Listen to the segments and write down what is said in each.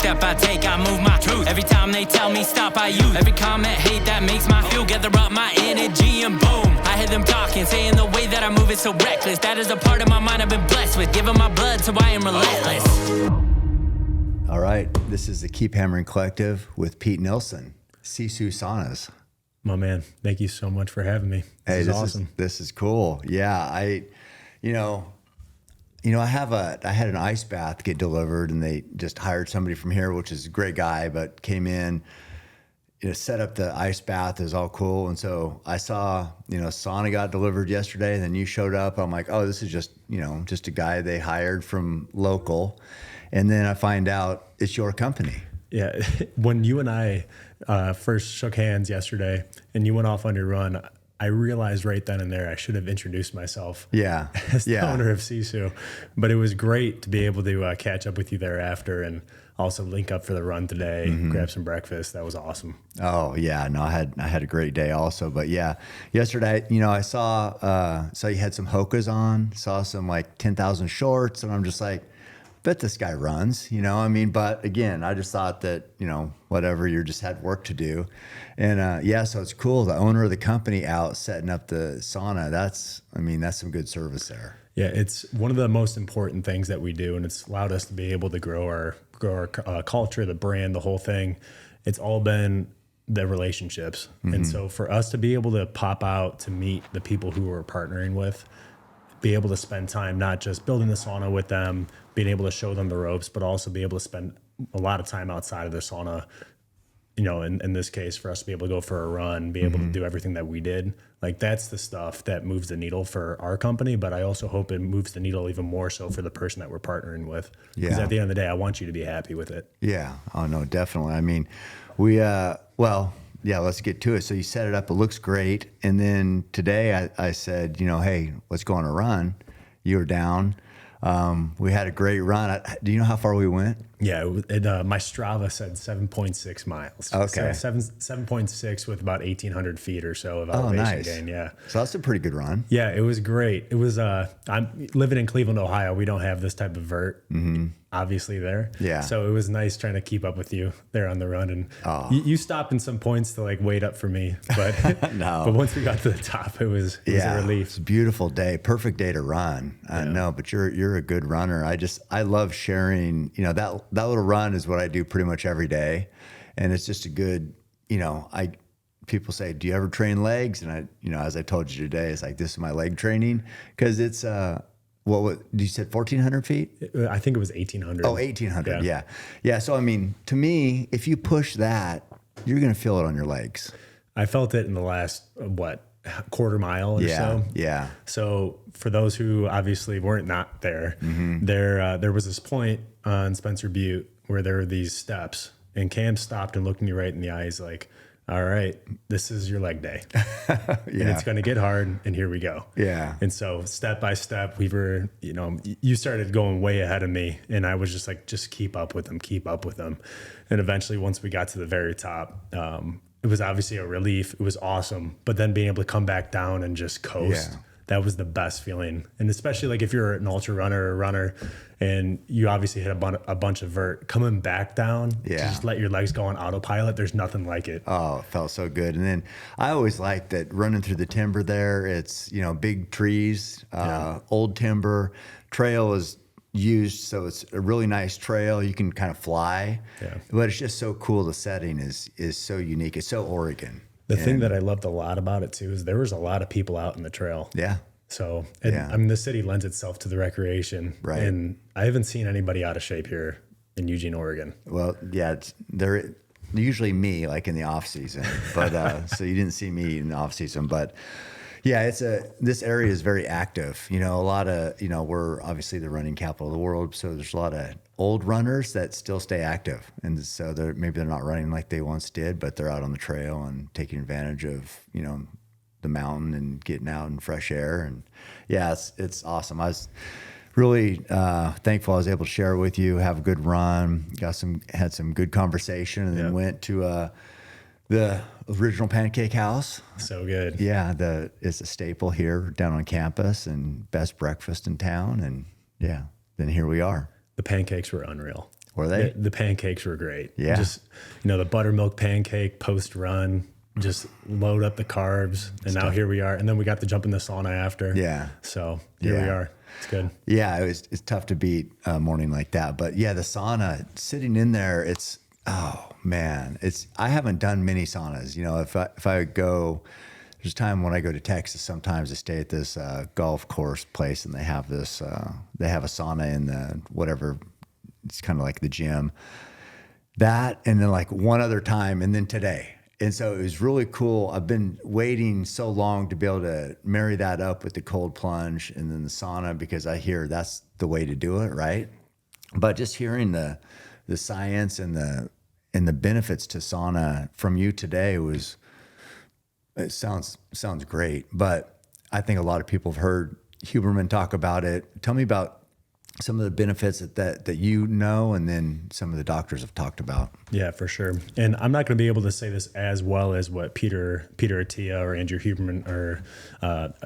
step I take, I move my truth. Every time they tell me stop, I use every comment, hate that makes my fuel. Gather up my energy and boom, I hear them talking, saying the way that I move is so reckless. That is a part of my mind I've been blessed with, giving my blood so I am relentless. All right, this is the Keep Hammering Collective with Pete Nilsson, SISU Saunas. My man, thank you so much for having me. This is awesome. This is cool. Yeah, I had an ice bath get delivered, and they just hired somebody from here, which is a great guy, but came in, set up the ice bath. Is all cool. And so I saw, sauna got delivered yesterday, and then you showed up. I'm like, oh, this is just a guy they hired from local. And then I find out it's your company. Yeah. When you and I first shook hands yesterday and you went off on your run, I realized right then and there I should have introduced myself as the owner of SISU. But it was great to be able to catch up with you thereafter and also link up for the run today, grab some breakfast. That was awesome. Oh, yeah. No, I had a great day also. But yeah, yesterday, I saw you had some Hokas on, saw some like 10,000 shorts, and I'm just like, bet this guy runs, but again, I just thought that, whatever, you just had work to do. And so it's cool. The owner of the company out setting up the sauna. That's some good service there. Yeah. It's one of the most important things that we do. And it's allowed us to be able to grow our culture, the brand, the whole thing. It's all been the relationships. And so for us to be able to pop out to meet the people who we're partnering with, be able to spend time, not just building the sauna with them, being able to show them the ropes, but also be able to spend a lot of time outside of the sauna, in this case, for us to be able to go for a run, be able to do everything that we did. Like, that's the stuff that moves the needle for our company, but I also hope it moves the needle even more so for the person that we're partnering with. Because at the end of the day, I want you to be happy with it. Yeah. Oh, no, definitely. Let's get to it. So you set it up. It looks great. And then today I said, hey, let's go on a run. You were down. We had a great run. Do you know how far we went? Yeah, my Strava said 7.6 miles. Okay. So 7.6 with about 1,800 feet or so of elevation gain. Yeah. So that's a pretty good run. Yeah, it was great. It was, I'm living in Cleveland, Ohio. We don't have this type of vert, obviously, there. Yeah. So it was nice trying to keep up with you there on the run. And you stopped in some points to wait up for me. But no. But once we got to the top, it was a relief. It's a beautiful day. Perfect day to run. I know, but you're a good runner. I love sharing, that little run is what I do pretty much every day. And it's just a good, people say, do you ever train legs? And as I told you today, it's like, this is my leg training. Cause it's, you said 1,400 feet? I think it was 1,800. Oh, 1,800. Yeah. Yeah. So, to me, if you push that, you're going to feel it on your legs. I felt it in the last, quarter mile or so. Yeah. So for those who obviously weren't not there, there was this point on Spencer Butte where there were these steps, and Cam stopped and looked me right in the eyes like, all right, this is your leg day. And it's going to get hard, and here we go. Yeah. And so step by step, we were, you started going way ahead of me, and I was just like, just keep up with them. And eventually, once we got to the very top, it was obviously a relief. It was awesome. But then being able to come back down and just coast, that was the best feeling. And especially if you're an ultra runner or runner and you obviously hit a bunch of vert, coming back down, to just let your legs go on autopilot, there's nothing like it. Oh, it felt so good. And then I always liked that running through the timber there. It's, big trees, old timber. Trail is used, so it's a really nice trail. You can kind of fly, but it's just so cool. The setting is so unique. It's so Oregon. The thing that I loved a lot about it too is there was a lot of people out in the trail. Yeah. So the city lends itself to the recreation, right? And I haven't seen anybody out of shape here in Eugene, Oregon. Well, they're usually me, in the off season, but so you didn't see me in the off season, but. Yeah, this area is very active. A lot of, we're obviously the running capital of the world, so there's a lot of old runners that still stay active. And so maybe they're not running like they once did, but they're out on the trail and taking advantage of, the mountain and getting out in fresh air. And yeah, it's awesome. I was really thankful I was able to share it with you, have a good run, had some good conversation, and then went to the original Pancake House. So good. Yeah, it's a staple here down on campus and best breakfast in town. And then here we are. The pancakes were unreal. Were they? The pancakes were great. Yeah. Just, the buttermilk pancake post run, just load up the carbs. And now here we are. And then we got to jump in the sauna after. Yeah. So here we are. It's good. Yeah. It's tough to beat a morning like that. But yeah, the sauna, sitting in there, oh man, I haven't done many saunas. If I go, there's a time when I go to Texas, sometimes I stay at this golf course place and they have a sauna in the whatever, it's kind of like the gym. That, and then like one other time, and then today. And so it was really cool. I've been waiting so long to be able to marry that up with the cold plunge and then the sauna, because I hear that's the way to do it, right? But just hearing the science and the benefits to sauna from you today it sounds great. But I think a lot of people have heard Huberman talk about it. Tell me about some of the benefits that and then some of the doctors have talked about. Yeah, for sure. And I'm not going to be able to say this as well as what Peter Attia or Andrew Huberman are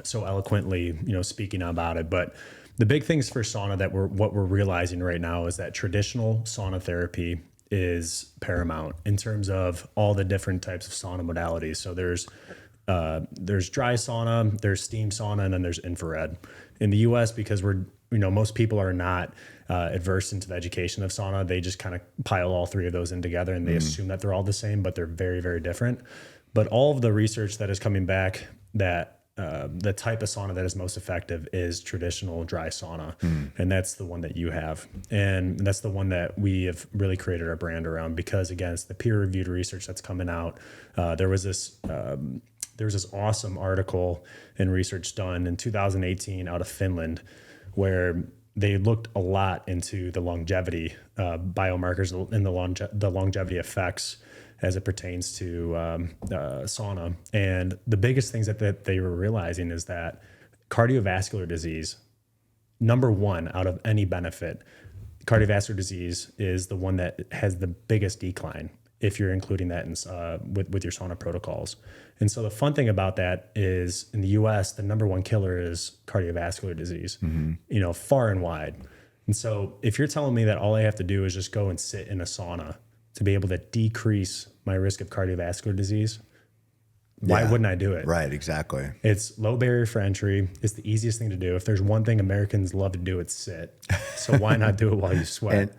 so eloquently, speaking about it. But the big things for sauna what we're realizing right now is that traditional sauna therapy is paramount in terms of all the different types of sauna modalities. So there's dry sauna, there's steam sauna, and then there's infrared. In the U.S., because most people are not adverse into the education of sauna, they just kind of pile all three of those in together and they assume that they're all the same, but they're very, very different. But all of the research that is coming back that the type of sauna that is most effective is traditional dry sauna. And that's the one that you have. And that's the one that we have really created our brand around, because again, it's the peer-reviewed research that's coming out. There was this awesome article and research done in 2018 out of Finland, where they looked a lot into the longevity biomarkers and the longevity effects as it pertains to sauna. And the biggest things that they were realizing is that cardiovascular disease, number one out of any benefit, cardiovascular disease is the one that has the biggest decline if you're including that in, with your sauna protocols. And so the fun thing about that is in the US, the number one killer is cardiovascular disease, far and wide. And so if you're telling me that all I have to do is just go and sit in a sauna to be able to decrease my risk of cardiovascular disease, why wouldn't I do it? Right, exactly. It's low barrier for entry. It's the easiest thing to do. If there's one thing Americans love to do, it's sit. So why not do it while you sweat?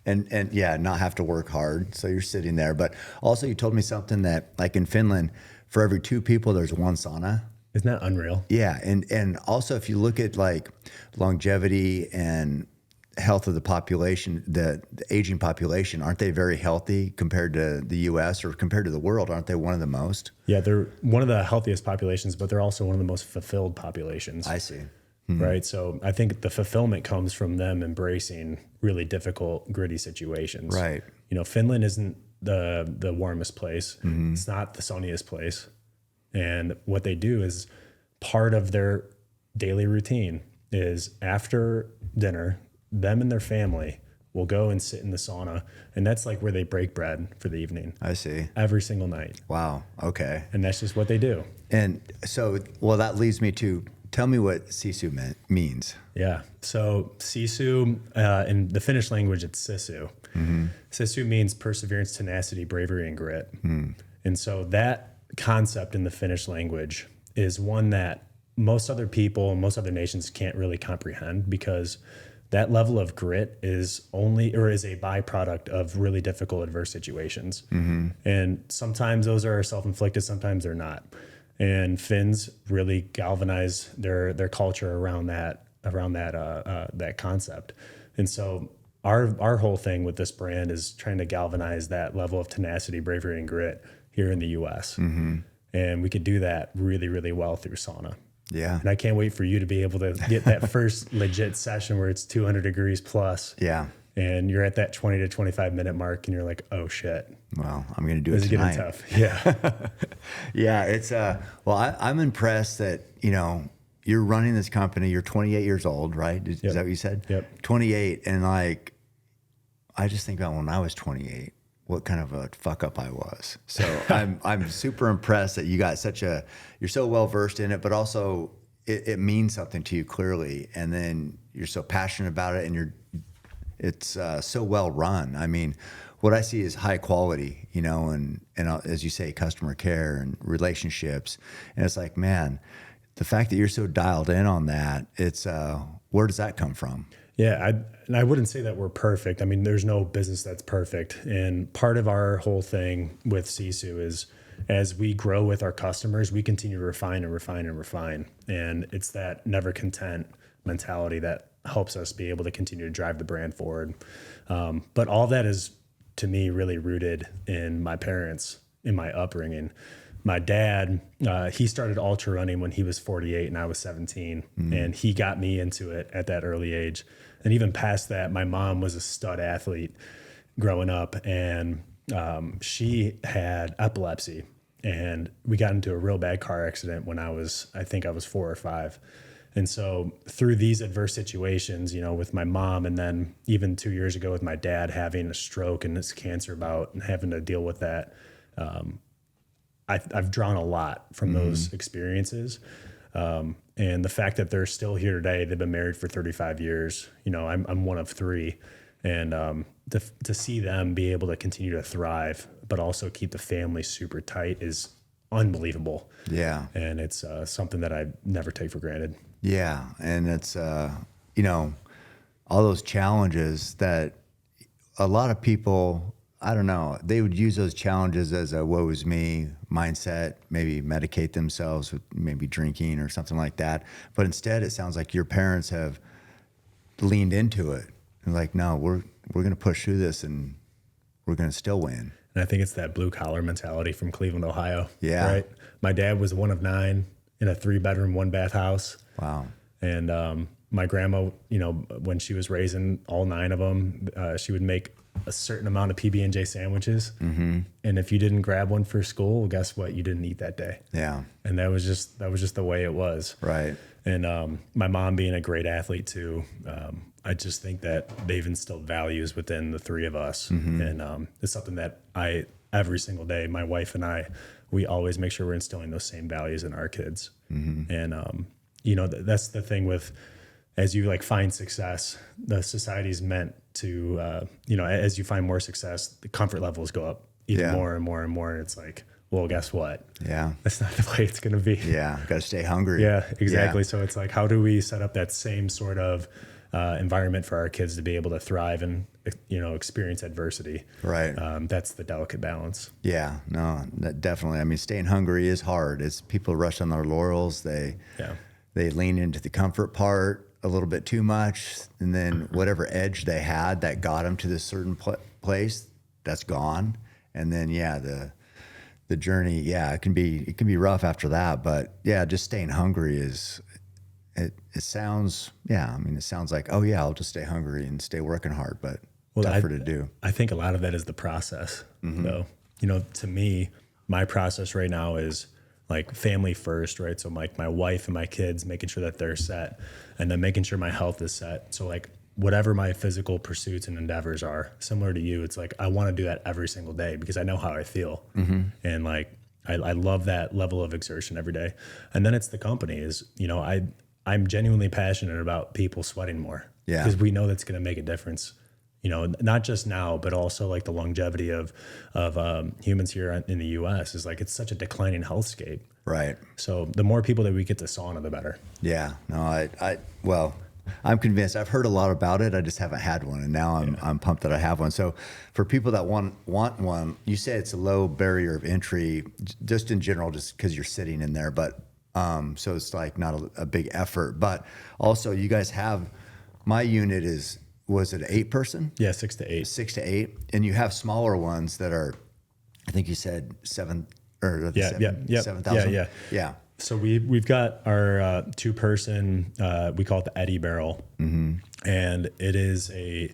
And not have to work hard. So you're sitting there. But also you told me something that, like in Finland, for every 2 people, there's 1 sauna. Isn't that unreal? Yeah. And also if you look at like longevity and health of the population, the aging population, aren't they very healthy compared to the US or compared to the world? Aren't they one of the most? Yeah, they're one of the healthiest populations, but they're also one of the most fulfilled populations. I see. Right. So I think the fulfillment comes from them embracing really difficult, gritty situations. Right. Finland isn't the warmest place. It's not the sunniest place. And what they do is part of their daily routine is after dinner, them and their family will go and sit in the sauna, and that's like where they break bread for the evening. I see. Every single night. Wow. Okay. And that's just what they do. And so, that leads me to, tell me what SISU means. Yeah. So SISU, in the Finnish language, it's SISU. SISU means perseverance, tenacity, bravery, and grit. And so that concept in the Finnish language is one that most other people, most other nations can't really comprehend, because that level of grit is a byproduct of really difficult adverse situations. And sometimes those are self-inflicted, sometimes they're not. And Finns really galvanize their culture around that concept. And so our whole thing with this brand is trying to galvanize that level of tenacity, bravery, and grit here in the US. And we could do that really, really well through sauna. Yeah. And I can't wait for you to be able to get that first legit session where it's 200 degrees plus. Yeah. And you're at that 20 to 25 minute mark and you're like, oh shit. Well, I'm going to do it tonight. This is getting tough. Yeah. Yeah. It's, I'm impressed that, you're running this company, you're 28 years old, right? Is that what you said? Yep. 28. And like, I just think about when I was 28, what kind of a fuck up I was. So I'm super impressed that you got you're so well versed in it, but also it means something to you clearly. And then you're so passionate about it, and it's so well run. I mean, what I see is high quality, you know, and as you say, customer care and relationships. And it's like, man, the fact that you're so dialed in on that, it's where does that come from? Yeah, I wouldn't say that we're perfect. I mean, there's no business that's perfect. And part of our whole thing with SISU is as we grow with our customers, we continue to refine and refine and refine. And it's that never content mentality that helps us be able to continue to drive the brand forward. But all that is, to me, really rooted in my parents, in my upbringing. My dad, he started ultra running when he was 48 and I was 17. And he got me into it at that early age. And even past that, my mom was a stud athlete growing up, and she had epilepsy. And we got into a real bad car accident when I think I was 4 or 5. And so through these adverse situations, you know, with my mom, and then even 2 years ago with my dad having a stroke and this cancer bout and having to deal with that, I've drawn a lot from those experiences. And the fact that they're still here today, they've been married for 35 years. You know, I'm one of 3. And to see them be able to continue to thrive, but also keep the family super tight is unbelievable. Yeah. And it's something that I never take for granted. Yeah. And it's, you know, all those challenges that a lot of people, I don't know, they would use those challenges as a woe is me mindset, maybe medicate themselves with maybe drinking or something like that. But instead, it sounds like your parents have leaned into it and like, no, we're going to push through this and we're going to still win. And I think it's that blue collar mentality from Cleveland, Ohio. Yeah. Right. My dad was one of 9 in a 3-bedroom, 1-bath house. Wow. And my grandma, you know, when she was raising all 9 of them, she would make a certain amount of PB&J sandwiches. And if you didn't grab one for school, well, guess what? You didn't eat that day. Yeah. And that was just the way it was. Right. And my mom being a great athlete too, I just think that they've instilled values within the 3 of us. And it's something that every single day, my wife and I, we always make sure we're instilling those same values in our kids. And, you know, that's the thing with, as you like find success, the society's meant to, you know, as you find more success, the comfort levels go up even more and more and more. And it's like, well, guess what? Yeah. That's not the way it's going to be. Yeah. Got to stay hungry. Yeah, exactly. Yeah. So it's like, how do we set up that same sort of environment for our kids to be able to thrive and, you know, experience adversity? Right. That's the delicate balance. Yeah, no, that definitely. I mean, staying hungry is hard. It's people rush on their laurels. They lean into the comfort part a little bit too much, and then whatever edge they had that got them to this certain place, that's gone. And then the journey, it can be rough after that. But yeah, just staying hungry is. It sounds, I mean, it sounds like, oh yeah, I'll just stay hungry and stay working hard, but tougher to do. I think a lot of that is the process, though. You know, to me, my process right now is like family first, right? So like my wife and my kids, making sure that they're set, and then making sure my health is set. So like whatever my physical pursuits and endeavors are, similar to you, it's like I want to do that every single day because I know how I feel. And like I love that level of exertion every day. And then it's the company is, you know, I'm genuinely passionate about people sweating more. Yeah. Because we know that's going to make a difference, you know, not just now, but also like the longevity of humans here in the U.S. is like, it's such a declining healthscape. Right. So the more people that we get to sauna, the better. Yeah. No, well, I'm convinced. I've heard a lot about it. I just haven't had one, and now I'm pumped that I have one. So for people that want one, you say it's a low barrier of entry, just in general, just because you're sitting in there, but so it's like not a big effort. But also, you guys have my unit was it 8-person? Yeah, 6 to 8. 6 to 8, and you have smaller ones that are, I think you said 7 or 7,000. Yeah. So we've got our 2-person, we call it the Eddy barrel, and it is a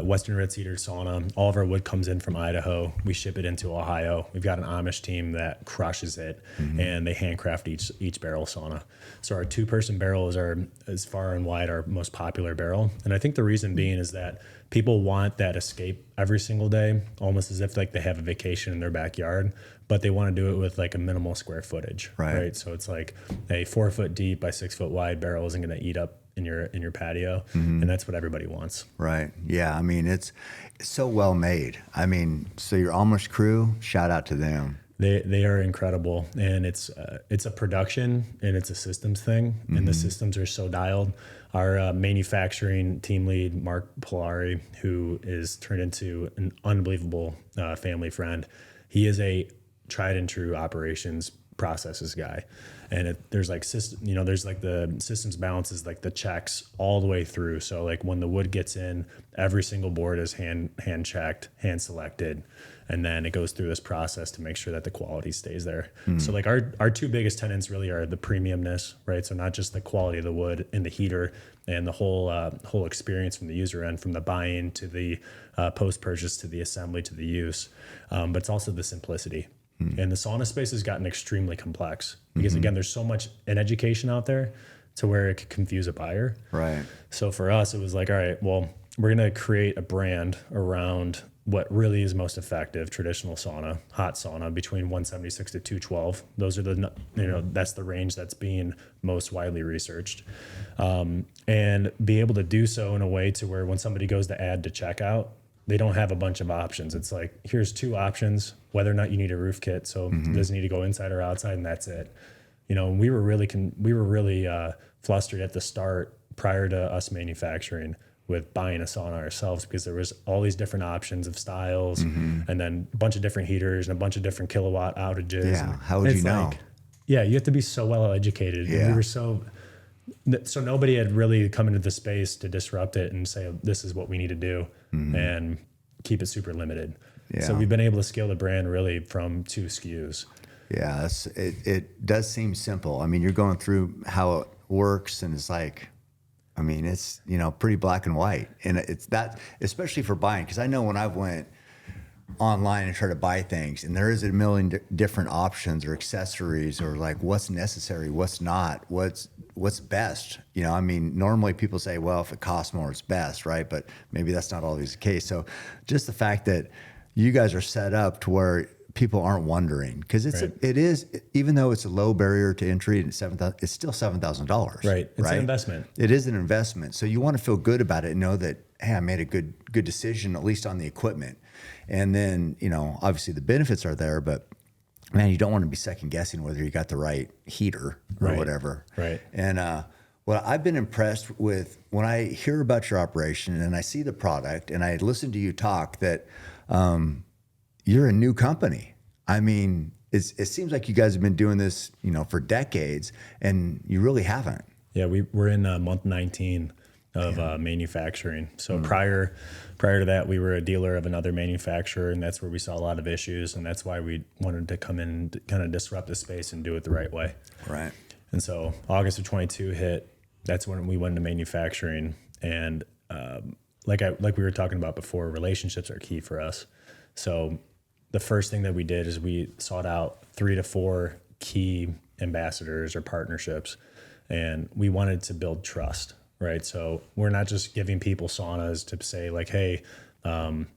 Western red cedar sauna. All of our wood comes in from Idaho. We ship it into Ohio. We've got an Amish team that crushes it, and they handcraft each barrel sauna. So our 2-person barrel is as far and wide our most popular barrel, and I think the reason being is that people want that escape every single day, almost as if like they have a vacation in their backyard, but they want to do it with like a minimal square footage, right? So it's like a 4 foot deep by 6 foot wide barrel isn't going to eat up in your patio, and that's what everybody wants. Right. Yeah. I mean, it's so well made. I mean, so your Amish crew, shout out to them. They are incredible, and it's a production and it's a systems thing, and the systems are so dialed. Our manufacturing team lead, Mark Polari, who is turned into an unbelievable family friend, he is a tried and true operations processes guy, and there's like there's like the systems balances, like the checks all the way through. So like when the wood gets in, every single board is hand checked, hand selected, and then it goes through this process to make sure that the quality stays there. So like our two biggest tenets really are the premiumness, right? So not just the quality of the wood and the heater and the whole experience from the user end, from the buy-in to the post-purchase to the assembly to the use, but it's also the simplicity. And the sauna space has gotten extremely complex because again, there's so much in education out there to where it could confuse a buyer. Right. So for us, it was like, all right, well, we're going to create a brand around what really is most effective: traditional sauna, hot sauna between 176 to 212. Those are that's the range that's being most widely researched. And be able to do so in a way to where when somebody goes to add to checkout, they don't have a bunch of options. It's like, here's two options, whether or not you need a roof kit. So it doesn't need to go inside or outside, and that's it. We were really flustered at the start prior to us manufacturing with buying a sauna ourselves, because there was all these different options of styles and then a bunch of different heaters and a bunch of different kilowatt outages. Yeah. How would you know? Like, yeah, you have to be so well educated. Yeah. And we were so nobody had really come into the space to disrupt it and say, this is what we need to do and keep it super limited. Yeah. So we've been able to scale the brand really from 2 SKUs. Yeah, it does seem simple. I mean, you're going through how it works, and it's like, I mean, it's, pretty black and white. And it's that, especially for buying, because I know when I went online and tried to buy things, and there is a million different options or accessories, or like what's necessary, what's not, what's best. I mean, normally people say, well, if it costs more, it's best, right? But maybe that's not always the case. So just the fact that you guys are set up to where people aren't wondering, because it is, even though it's a low barrier to entry and it's still $7,000. Right. It's an investment. It is an investment. So you want to feel good about it and know that, hey, I made a good decision, at least on the equipment. And then, obviously the benefits are there, but man, you don't want to be second guessing whether you got the right heater or whatever. Right. And what I've been impressed with when I hear about your operation and I see the product and I listen to you talk, that you're a new company. I mean, it seems like you guys have been doing this, for decades, and you really haven't. Yeah, we're in month 19 of manufacturing. So prior to that, we were a dealer of another manufacturer, and that's where we saw a lot of issues, and that's why we wanted to come in and kind of disrupt the space and do it the right way. Right. And so August of 22 hit. That's when we went into manufacturing, and like we were talking about before, relationships are key for us. So the first thing that we did is we sought out 3 to 4 key ambassadors or partnerships, and we wanted to build trust. Right. So we're not just giving people saunas to say like, hey, come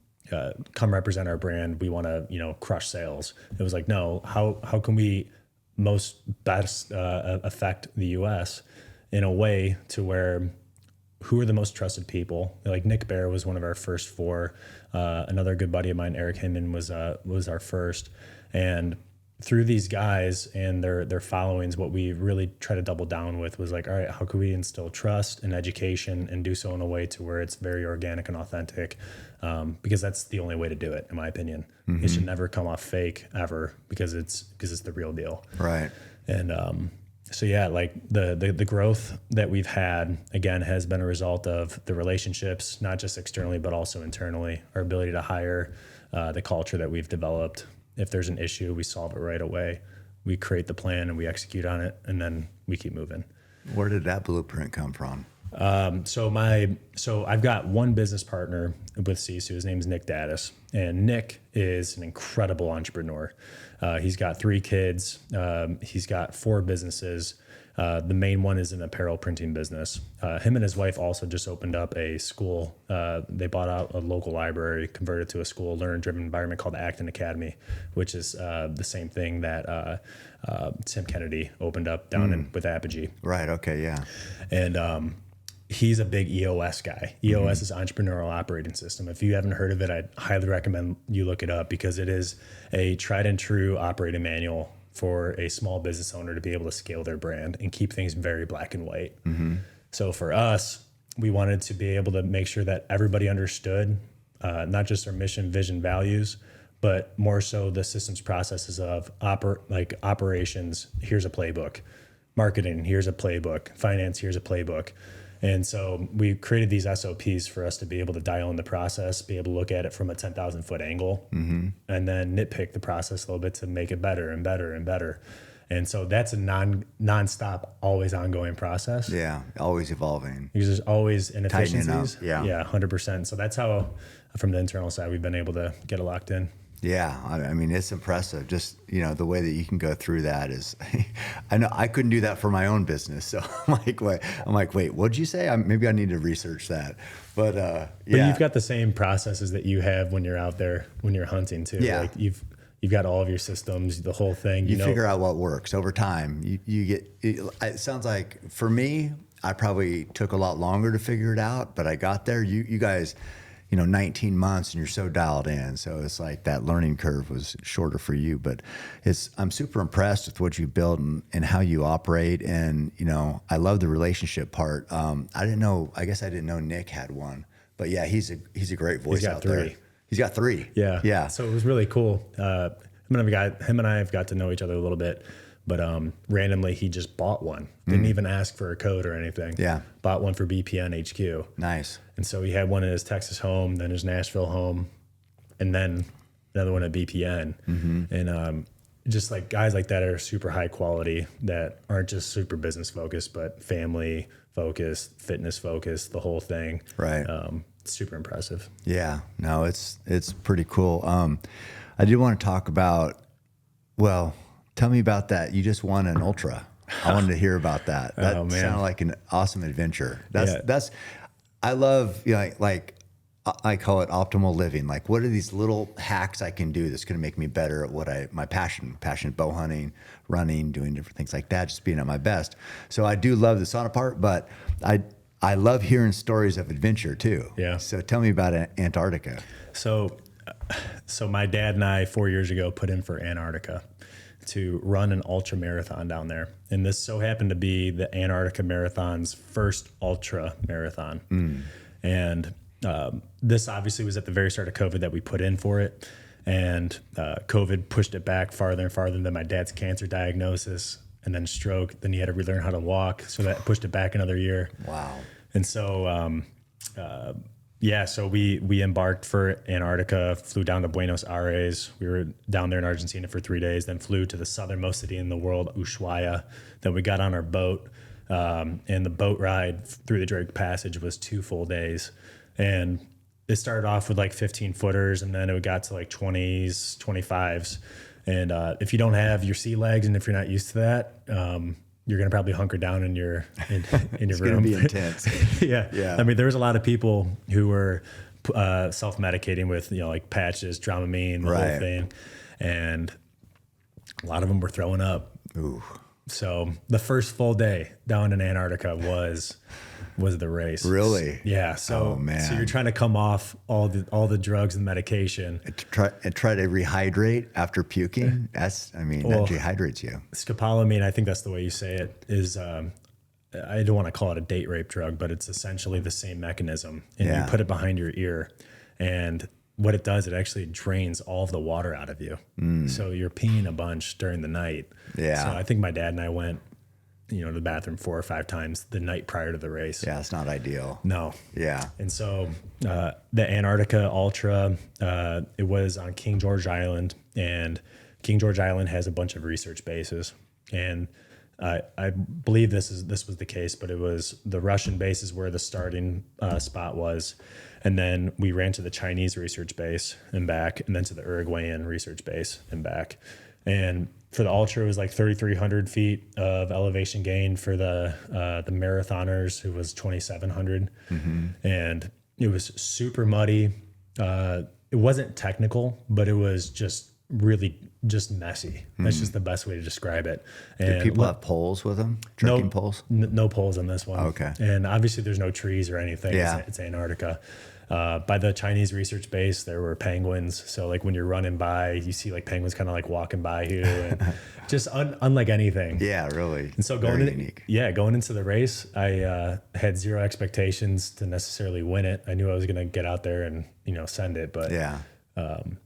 represent our brand. We want to, crush sales. It was like, no, how can we best affect the US in a way to where who are the most trusted people? Like Nick Bear was one of our first 4. Another good buddy of mine, Eric Hinman, was our first. And through these guys and their followings, what we really try to double down with was like, all right, how can we instill trust and education and do so in a way to where it's very organic and authentic? Because that's the only way to do it, in my opinion. It should never come off fake ever, because it's the real deal. Right. And so yeah, like the growth that we've had, again, has been a result of the relationships, not just externally, but also internally, our ability to hire, the culture that we've developed. If there's an issue, we solve it right away. We create the plan and we execute on it, and then we keep moving. Where did that blueprint come from? So I've got one business partner with SISU. His name is Nick Daddis, and Nick is an incredible entrepreneur. He's got 3 kids. He's got 4 businesses. The main one is an apparel printing business. Him and his wife also just opened up a school. They bought out a local library, converted to a school, learner-driven environment called Acton Academy, which is the same thing that Tim Kennedy opened up down with Apogee. Right. Okay. Yeah. And he's a big EOS guy. EOS is Entrepreneurial Operating System. If you haven't heard of it, I'd highly recommend you look it up, because it is a tried and true operating manual for a small business owner to be able to scale their brand and keep things very black and white. So for us, we wanted to be able to make sure that everybody understood not just our mission, vision, values, but more so the systems processes of operations. Here's a playbook. Marketing, here's a playbook. Finance, here's a playbook. And so we created these SOPs for us to be able to dial in the process, be able to look at it from a 10,000 foot angle, and then nitpick the process a little bit to make it better and better and better. And so that's a nonstop, always ongoing process. Yeah, always evolving. Because there's always inefficiencies. Yeah, 100%. So that's how, from the internal side, we've been able to get it locked in. Yeah, I mean, it's impressive. Just, the way that you can go through that is, I know I couldn't do that for my own business. So I'm like, wait, what'd you say? Maybe I need to research that. But yeah. But you've got the same processes that you have when you're out there, when you're hunting too. Yeah. Like you've got all of your systems, the whole thing. You figure out what works over time. You get, it sounds like for me, I probably took a lot longer to figure it out, but I got there. You guys, 19 months and you're so dialed in. So it's like that learning curve was shorter for you, but I'm super impressed with what you built and how you operate. And, I love the relationship part. I guess I didn't know Nick had one, but yeah, he's a great voice out there. He's got 3. Yeah. Yeah. So it was really cool. Him and I have got to know each other a little bit, but randomly he just bought one. Didn't even ask for a code or anything. Yeah. Bought one for BPN HQ. Nice. And so he had one in his Texas home, then his Nashville home, and then another one at BPN. And just like guys like that are super high quality, that aren't just super business focused, but family focused, fitness focused, the whole thing. Right. Super impressive. Yeah, no, it's pretty cool. I did want to talk about, tell me about that. You just won an ultra. I wanted to hear about that. That sounded like an awesome adventure. I love, like I call it optimal living. Like, what are these little hacks I can do that's going to make me better at what my passion, bow hunting, running, doing different things like that, just being at my best. So I do love the sauna part, but I love hearing stories of adventure too. Yeah. So tell me about Antarctica. So my dad and I 4 years ago put in for Antarctica to run an ultra marathon down there. And this so happened to be the Antarctica Marathon's first ultra marathon. And this obviously was at the very start of COVID that we put in for it. And COVID pushed it back farther and farther than my dad's cancer diagnosis, and then stroke. Then he had to relearn how to walk. So that pushed it back another year. Wow. And so, so we embarked for Antarctica, flew down to Buenos Aires. We were down there in Argentina for 3 days, then flew to the southernmost city in the world, Ushuaia. Then we got on our boat, and the boat ride through the Drake Passage was 2 full days. And it started off with like 15 footers, and then it got to like 20s, 25s. And if you don't have your sea legs, and if you're not used to that, you're going to probably hunker down in your It's room. It's going to be intense. Yeah. I mean, there was a lot of people who were self-medicating with, like patches, Dramamine, the whole thing. And a lot of them were throwing up. Ooh. So the first full day down in Antarctica was the race. Really? Yeah. So, oh, man. So you're trying to come off all the drugs and medication. And try to rehydrate after puking. That dehydrates you. Scopolamine, I think that's the way you say it, is I don't want to call it a date rape drug, but it's essentially the same mechanism. And you put it behind your ear, and what it does, it actually drains all of the water out of you. So you're peeing a bunch during the night. Yeah. So I think my dad and I went, to the bathroom 4 or 5 times the night prior to the race. Yeah, it's not ideal. No. Yeah. And so the Antarctica Ultra, it was on King George Island, and King George Island has a bunch of research bases. And I believe this was the case, but it was the Russian bases where the starting spot was. And then we ran to the Chinese research base and back, and then to the Uruguayan research base and back. And for the ultra, it was like 3,300 feet of elevation gain. For the marathoners, it was 2,700. And it was super muddy. It wasn't technical, but it was just really just messy. That's just the best way to describe it. And Do people have poles with them? Trekking poles? No poles on this one. Okay. And obviously there's no trees or anything. Yeah. It's Antarctica. By the Chinese research base, there were penguins. So like when you're running by, you see like penguins kind of like walking by you, and just unlike anything. Yeah, really. And so going into the race, I had zero expectations to necessarily win it. I knew I was going to get out there and send it. But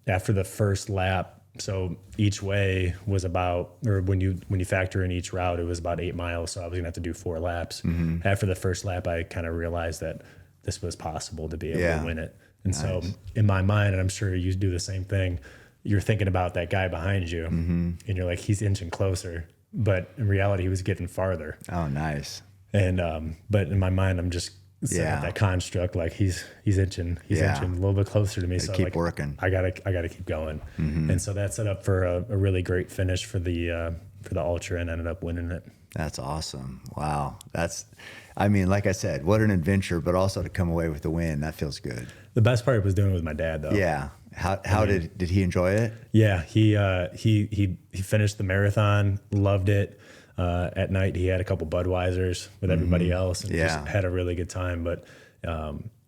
after the first lap, so each way was about, or when you factor in each route, it was about 8 miles. So I was gonna have to do 4 laps. After the first lap, I kind of realized that this was possible to be able to win it. And so in my mind, and I'm sure you do the same thing, you're thinking about that guy behind you and you're like, he's inching closer, but in reality, he was getting farther. Oh, nice. And, but in my mind, I'm just setting up that construct, like he's inching a little bit closer to me. So keep like, working. I gotta keep going. And so that set up for a really great finish for the ultra, and ended up winning it. That's awesome. Wow. Like I said, what an adventure, but also to come away with the win. That feels good. The best part was doing it with my dad, though. Yeah. How did he enjoy it? Yeah. He finished the marathon, loved it. At night, he had a couple Budweisers with everybody else, and just had a really good time. But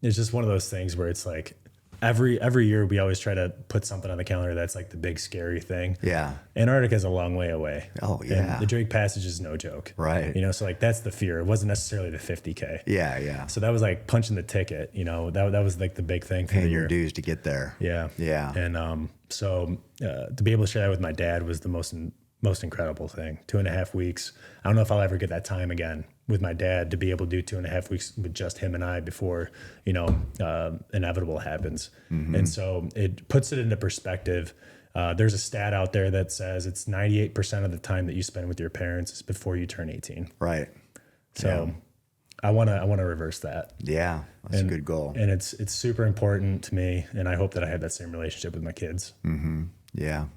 it's just one of those things where it's like every year we always try to put something on the calendar that's like the big scary thing. Yeah. Antarctica is a long way away. Oh, yeah. And the Drake Passage is no joke. Right. So like that's the fear. It wasn't necessarily the 50K. Yeah, yeah. So that was like punching the ticket. That was like the big thing for the year. Paying your dues to get there. Yeah. Yeah. And so to be able to share that with my dad was the most incredible thing. 2.5 weeks. I don't know if I'll ever get that time again with my dad to be able to do 2.5 weeks with just him and I before, inevitable happens. And so it puts it into perspective. There's a stat out there that says it's 98% of the time that you spend with your parents is before you turn 18. Right. So I want to reverse that. Yeah. That's a good goal. And it's super important to me. And I hope that I have that same relationship with my kids. Yeah.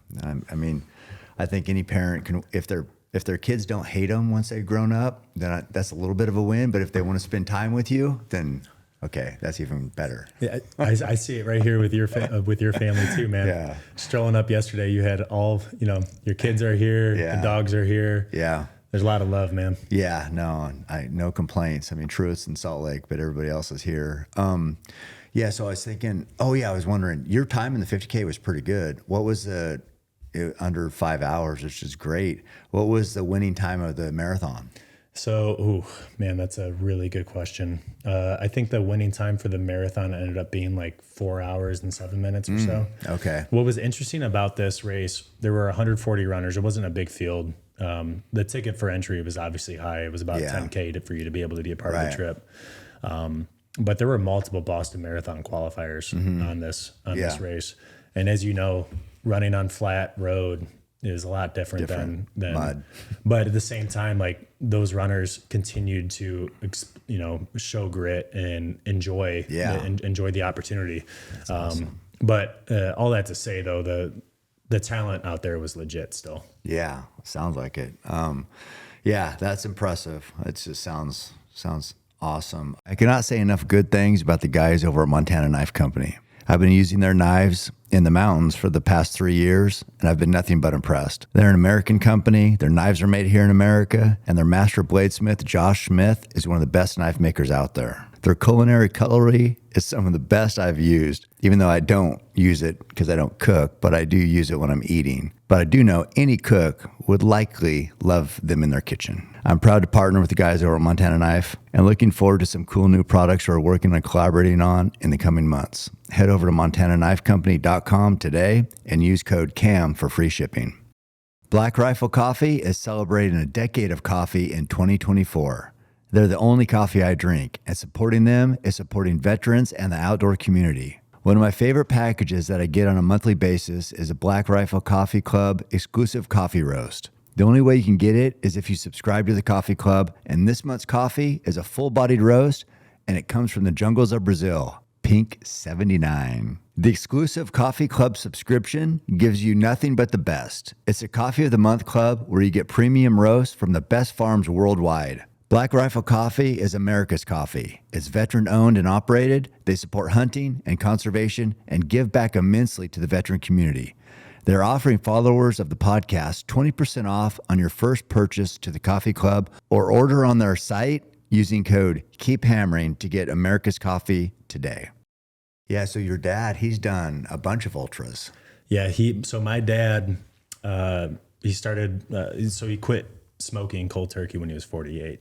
I think any parent can, if their kids don't hate them once they've grown up, then that's a little bit of a win. But if they want to spend time with you, then okay, that's even better. Yeah, I see it right here with your family too, man. Yeah. Strolling up yesterday, you had all your kids are here, the dogs are here. Yeah. There's a lot of love, man. Yeah. No complaints. Truist's in Salt Lake, but everybody else is here. Yeah. So I was thinking, I was wondering, your time in the 50K was pretty good. What was under 5 hours, which is great. What was the winning time of the marathon? So, that's a really good question. I think the winning time for the marathon ended up being like 4 hours and 7 minutes or so. Okay. What was interesting about this race, there were 140 runners. It wasn't a big field. The ticket for entry was obviously high. It was about $10K for you to be able to be a part of the trip. But there were multiple Boston Marathon qualifiers on this race. And as you know, running on flat road is a lot different than mud. But at the same time, like those runners continued to, show grit and enjoy the opportunity. Awesome. But all that to say, though, the talent out there was legit still. Yeah, sounds like it. Yeah, that's impressive. It just sounds awesome. I cannot say enough good things about the guys over at Montana Knife Company. I've been using their knives in the mountains for the past 3 years, and I've been nothing but impressed. They're an American company, their knives are made here in America, and their master bladesmith, Josh Smith, is one of the best knife makers out there. Their culinary cutlery is some of the best I've used, even though I don't use it because I don't cook, but I do use it when I'm eating. But I do know any cook would likely love them in their kitchen. I'm proud to partner with the guys over at Montana Knife and looking forward to some cool new products we're working on collaborating on in the coming months. Head over to montanaknifecompany.com today and use code CAM for free shipping. Black Rifle Coffee is celebrating a decade of coffee in 2024. They're the only coffee I drink, and supporting them is supporting veterans and the outdoor community. One of my favorite packages that I get on a monthly basis is a Black Rifle Coffee Club exclusive coffee roast. The only way you can get it is if you subscribe to the coffee club, and this month's coffee is a full-bodied roast, and it comes from the jungles of Brazil, Pink 79. The exclusive Coffee Club subscription gives you nothing but the best. It's a Coffee of the Month club where you get premium roasts from the best farms worldwide. Black Rifle Coffee is America's coffee. It's veteran-owned and operated. They support hunting and conservation and give back immensely to the veteran community. They're offering followers of the podcast 20% off on your first purchase to the coffee club, or order on their site using code KEEPHAMMERING to get America's coffee today. Yeah, so your dad, he's done a bunch of ultras. Yeah, so my dad, he started, so he quit smoking cold turkey when he was 48,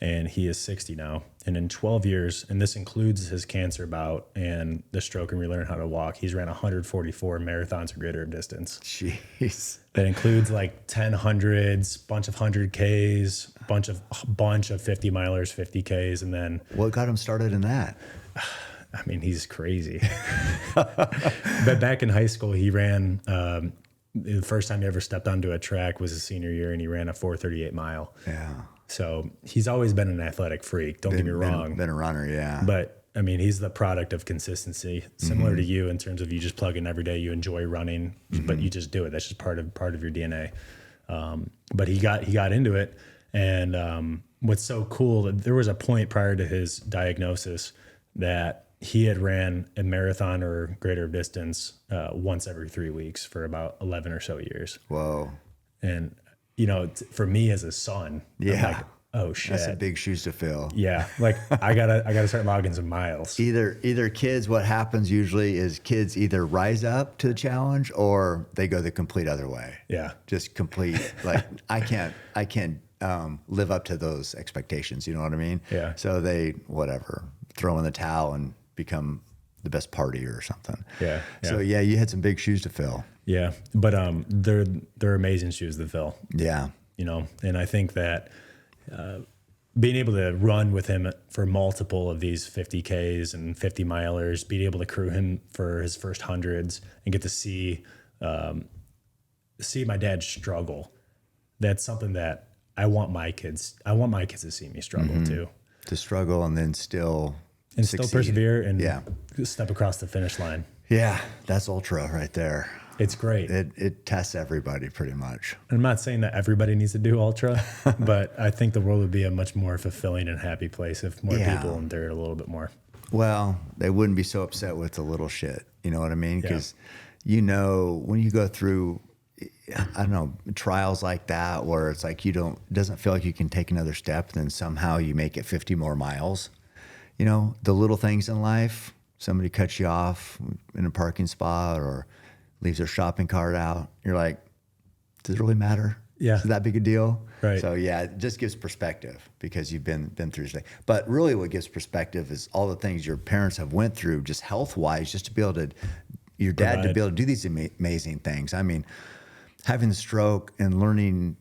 and he is 60 now. And in 12 years, and this includes his cancer bout and the stroke and relearn how to walk, he's ran 144 marathons or greater distance. Jeez. That includes like 10 hundreds, bunch of 100Ks, bunch of 50 milers, 50Ks, and then... What got him started in that? I mean, he's crazy. But back in high school, he ran, the first time he ever stepped onto a track was his senior year, and he ran a 4:38 mile. Yeah. So he's always been an athletic freak. Don't get me wrong. Been a runner, yeah. But I mean, he's the product of consistency, similar to you in terms of you just plug in every day, you enjoy running, but you just do it. That's just part of your DNA. But he got into it, and what's so cool, there was a point prior to his diagnosis that he had ran a marathon or greater distance once every 3 weeks for about 11 or so years. Whoa. And, for me as a son, yeah. I'm like, oh shit. That's a big shoes to fill. Yeah. Like I gotta start logging some miles. Either kids, what happens usually is kids either rise up to the challenge or they go the complete other way. Yeah. Just complete, like I can't live up to those expectations. You know what I mean? Yeah. So they, throw in the towel and become the best partier or something. Yeah. So yeah, you had some big shoes to fill. Yeah. But they're amazing shoes to fill. Yeah. And I think that being able to run with him for multiple of these 50Ks and 50 milers, being able to crew him for his first hundreds and get to see my dad struggle. That's something that I want my kids to see me struggle too. To struggle and then still succeed. Still persevere and step across the finish line. Yeah, that's ultra right there. It's great. It tests everybody pretty much. I'm not saying that everybody needs to do ultra, but I think the world would be a much more fulfilling and happy place if more people endured a little bit more. Well, they wouldn't be so upset with the little shit. You know what I mean? Because when you go through, I don't know, trials like that where it's like it doesn't feel like you can take another step, then somehow you make it 50 more miles. The little things in life, somebody cuts you off in a parking spot or leaves their shopping cart out. You're like, does it really matter? Yeah. Is it that big a deal? Right. So yeah, it just gives perspective because you've been through this thing. But really what gives perspective is all the things your parents have went through just health-wise, just to be able to, your dad to be able to do these amazing things. I mean, having the stroke and learning,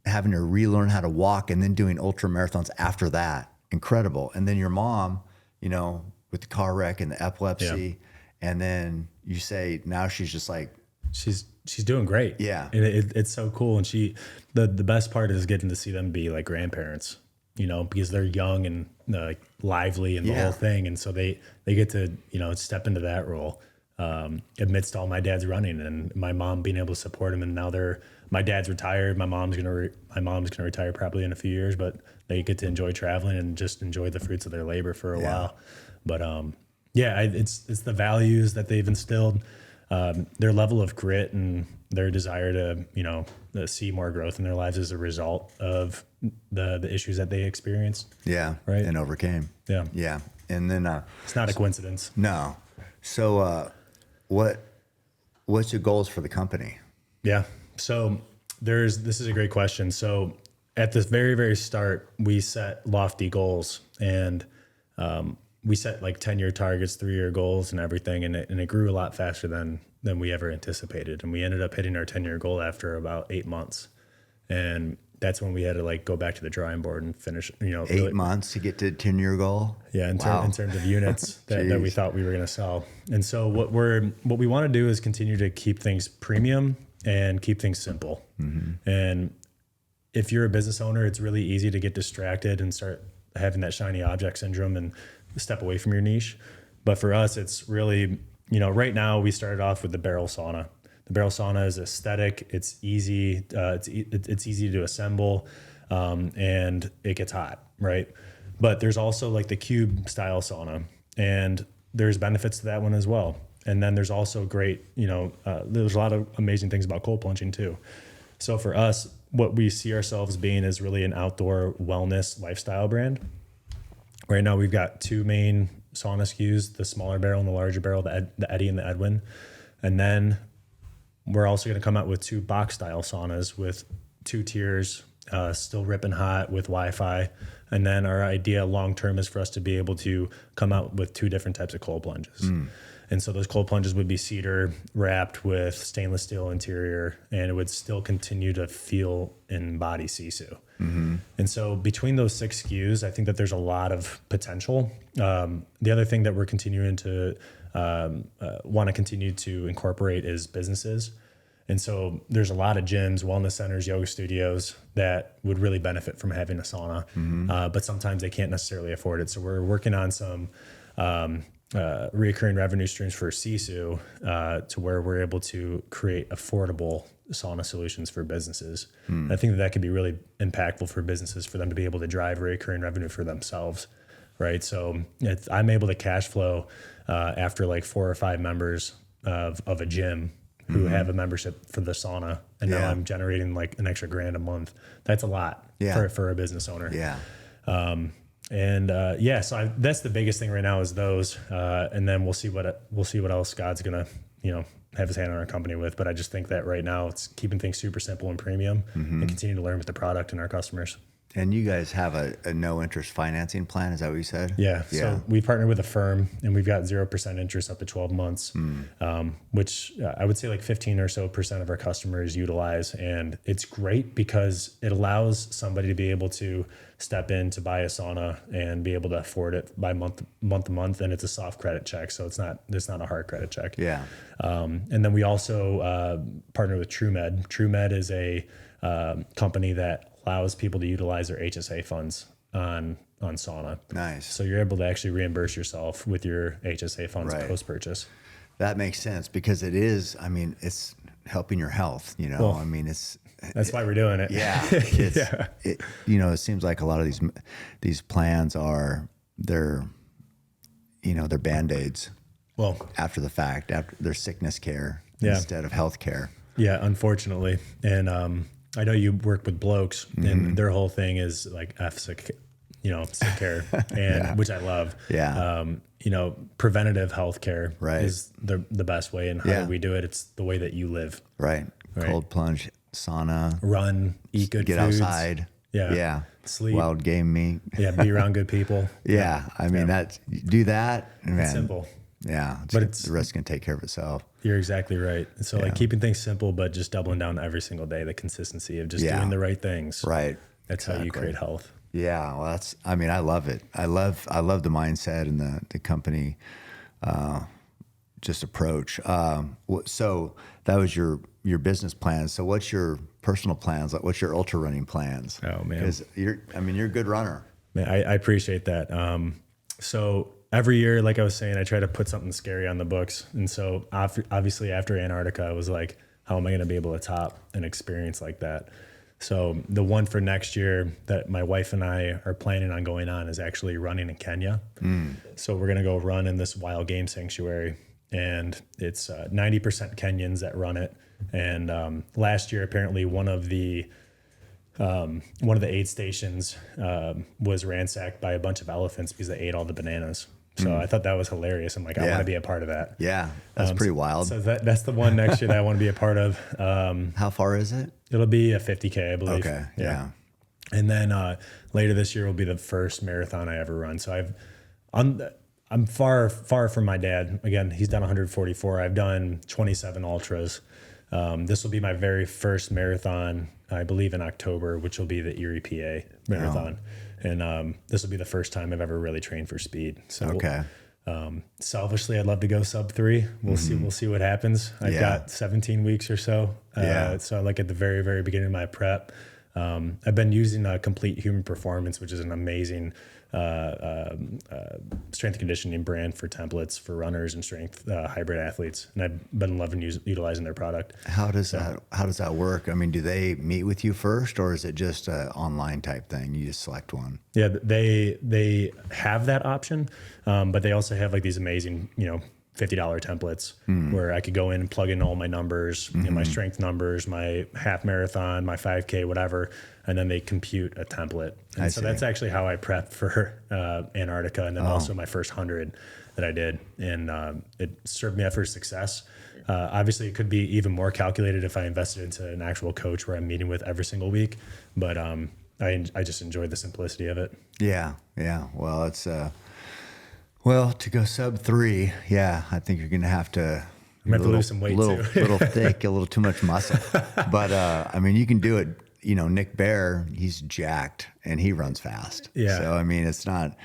having to relearn how to walk and then doing ultra marathons after that, incredible. And then your mom, with the car wreck and the epilepsy, and then you say now she's just like, she's doing great. Yeah. And it's so cool. And the best part is getting to see them be like grandparents, because they're young and lively and the whole thing. And so they get to, step into that role amidst all my dad's running and my mom being able to support him. And now my dad's retired. My mom's going to retire probably in a few years, but they get to enjoy traveling and just enjoy the fruits of their labor for a while. But it's the values that they've instilled, their level of grit and their desire to, see more growth in their lives as a result of the issues that they experienced. Yeah. Right. And overcame. Yeah. Yeah. And then, it's not a coincidence. No. So, what's your goals for the company? Yeah. So this is a great question. So at the very, very start, we set lofty goals and, we set like 10-year targets, 3-year goals and everything. And it grew a lot faster than we ever anticipated. And we ended up hitting our 10-year goal after about 8 months. And that's when we had to go back to the drawing board and finish, 8 months to get to 10-year goal. Yeah. In terms of units that we thought we were going to sell. And so what we want to do is continue to keep things premium and keep things simple. Mm-hmm. And if you're a business owner, it's really easy to get distracted and start having that shiny object syndrome and step away from your niche. But for us, it's really, right now we started off with the barrel sauna. The barrel sauna is aesthetic. It's easy. It's easy to assemble, and it gets hot, right? But there's also like the cube style sauna, and there's benefits to that one as well. And then there's also great, there's a lot of amazing things about cold plunging too. So for us, what we see ourselves being is really an outdoor wellness lifestyle brand. Right now we've got 2 main sauna SKUs, the smaller barrel and the larger barrel, the Eddie and the Edwin. And then we're also going to come out with 2 box style saunas with 2 tiers, still ripping hot with Wi-Fi. And then our idea long-term is for us to be able to come out with 2 different types of cold plunges. And so those cold plunges would be cedar wrapped with stainless steel interior, and it would still continue to feel and embody SISU. And so between those 6 SKUs, I think that there's a lot of potential. The other thing that we're continuing to want to continue to incorporate is businesses. And so there's a lot of gyms, wellness centers, yoga studios that would really benefit from having a sauna, but sometimes they can't necessarily afford it. So we're working on some recurring revenue streams for SISU to where we're able to create affordable sauna solutions for businesses. I think that could be really impactful for businesses, for them to be able to drive recurring revenue for themselves, right? So I'm able to cash flow after like 4 or 5 members of a gym who have a membership for the sauna, and now I'm generating like an extra $1,000 a month. That's a lot for a business owner. So that's the biggest thing right now is those, and then we'll see what else God's gonna have his hand on our company with. But I just think that right now it's keeping things super simple and premium, and continue to learn with the product and our customers. And you guys have a no interest financing plan, is that what you said? Yeah. So we partnered with a firm, and we've got 0% interest up to 12 months, which I would say like 15 or so % of our customers utilize. And it's great because it allows somebody to be able to step in to buy a sauna and be able to afford it by month to month. And it's a soft credit check. So it's not a hard credit check. Yeah. And then we also partner with TrueMed. TrueMed is a company that allows people to utilize their HSA funds on sauna. Nice. So you're able to actually reimburse yourself with your HSA funds post-purchase. That makes sense because it's helping your health, Well, that's why we're doing it. Yeah. It seems like a lot of these plans they're Band-Aids. Well, after the fact, after their sickness care instead of health care. Yeah, unfortunately. And I know you work with blokes, and their whole thing is like sick care, and which I love. Yeah. Preventative health care is the best way. And how do we do it? It's the way that you live. Right. Cold plunge, sauna, run, eat good get foods. Outside. Yeah. Sleep. Wild game meat. Be around good people. Do that. Man, it's simple. Yeah. But the rest can take care of itself. You're exactly right. So like keeping things simple, but just doubling down every single day, the consistency of just doing the right things. Right. That's how you create health. Yeah. Well, I love it. I love the mindset and the company, just approach. So that was your business plan. So what's your personal plans? Like what's your ultra running plans? Oh man. Because you're a good runner. Man, I appreciate that. So every year, like I was saying, I try to put something scary on the books. And so obviously after Antarctica, I was like, how am I going to be able to top an experience like that? So the one for next year that my wife and I are planning on going on is actually running in Kenya. So we're going to go run in this wild game sanctuary, and it's 90% Kenyans that run it. And last year, apparently one of the aid stations was ransacked by a bunch of elephants because they ate all the bananas. So I thought that was hilarious. I'm like, I want to be a part of that. Yeah, that's pretty wild. So that's the one next year that I want to be a part of. How far is it? It'll be a 50K, I believe. Okay, yeah. And then later this year will be the first marathon I ever run. So I'm far from my dad. Again, he's done 144. I've done 27 ultras. This will be my very first marathon, I believe in October, which will be the Erie, PA marathon. And this will be the first time I've ever really trained for speed. So selfishly, I'd love to go sub 3. We'll see what happens. I've got 17 weeks or so. So like at the very, very beginning of my prep, I've been using Complete Human Performance, which is an amazing strength and conditioning brand for templates for runners and strength hybrid athletes, and I've been loving utilizing their product. How does that work? I mean, do they meet with you first, or is it just an online type thing? You just select one. Yeah, they have that option, but they also have like these amazing $50 templates where I could go in and plug in all my numbers, you know, my strength numbers, my half marathon, my 5K, whatever, and then they compute a template. And so that's actually how I prepped for Antarctica, and then also my first 100 that I did, and it served me up for success. Obviously, it could be even more calculated if I invested into an actual coach where I'm meeting with every single week, but I just enjoyed the simplicity of it. Yeah. Well, it's well, to go sub 3, yeah, I think you're going to have to. I'm going to lose some weight too. Little thick, a little too much muscle. But I mean, you can do it. You know, Nick Bear, he's jacked and he runs fast. Yeah. So I mean, it's not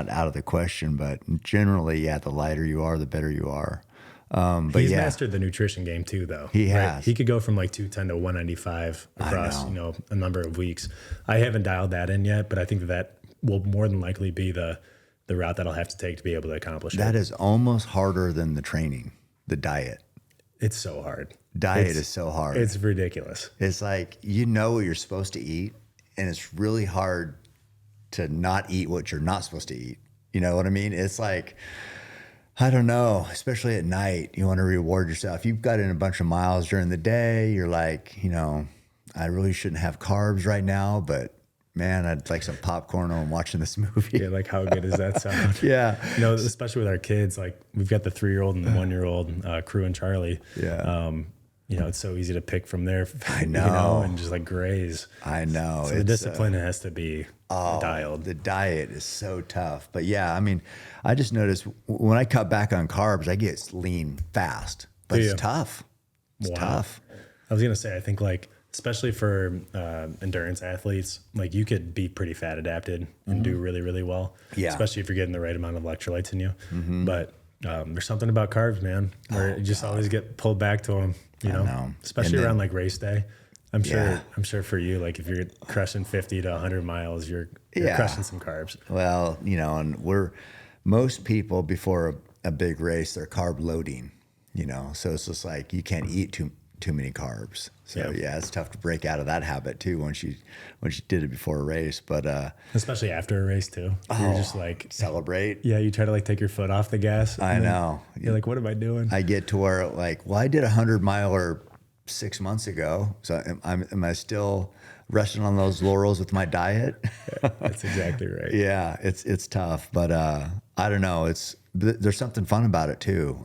out of the question. But generally, yeah, the lighter you are, the better you are. But he's mastered the nutrition game too, though. He has. He could go from like 210 to 195 across, you know, a number of weeks. I haven't dialed that in yet, but I think that will more than likely be the route that I'll have to take to be able to accomplish that. it. Is almost harder than the training, the diet. It's so hard. Diet is so hard. It's ridiculous. It's like, you know what you're supposed to eat, and it's really hard to not eat what you're not supposed to eat. You know what I mean? It's like, I don't know, especially at night, you want to reward yourself. You've got in a bunch of miles during the day. You're like, you know, I really shouldn't have carbs right now, but man, I'd like some popcorn while I'm watching this movie. Yeah, like how good does that sound? Yeah. You know, especially with our kids, like we've got the 3-year-old and the 1-year-old, Crew and Charlie. Yeah. You know, it's so easy to pick from there. I know. You know, and just like graze. I know. So the discipline has to be dialed. The diet is so tough. But yeah, I mean, I just noticed when I cut back on carbs, I get lean fast. But it's tough. It's tough. I was going to say, I think like, especially for endurance athletes, like you could be pretty fat adapted and do really, really well. Yeah. Especially if you're getting the right amount of electrolytes in you. But there's something about carbs, man, where you just always get pulled back to them, you know? Especially around like race day. I'm sure for you, like if you're crushing 50 to 100 miles, you're crushing some carbs. Well, you know, and most people before a big race, they're carb loading, you know? So it's just like, you can't eat too many carbs. So yeah, it's tough to break out of that habit too once you did it before a race. But especially after a race too. You're just like celebrate. Yeah, you try to like take your foot off the gas. I know. You're like, what am I doing? I get to where like, well, I did 100-miler 6 months ago. So am I still resting on those laurels with my diet? That's exactly right. Yeah, it's tough, but I don't know. There's something fun about it too.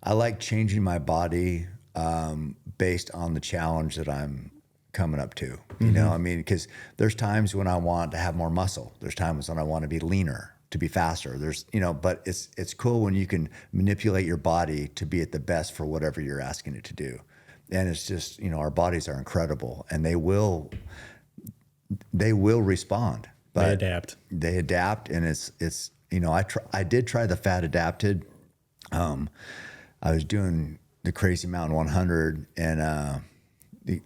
I like changing my body based on the challenge that I'm coming up to. You know, I mean, because there's times when I want to have more muscle. There's times when I want to be leaner, to be faster. There's, you know, but it's cool when you can manipulate your body to be at the best for whatever you're asking it to do. And it's just, you know, our bodies are incredible, and they will respond. But They adapt, and it's you know, I did try the fat adapted. I was doing the Crazy Mountain 100, and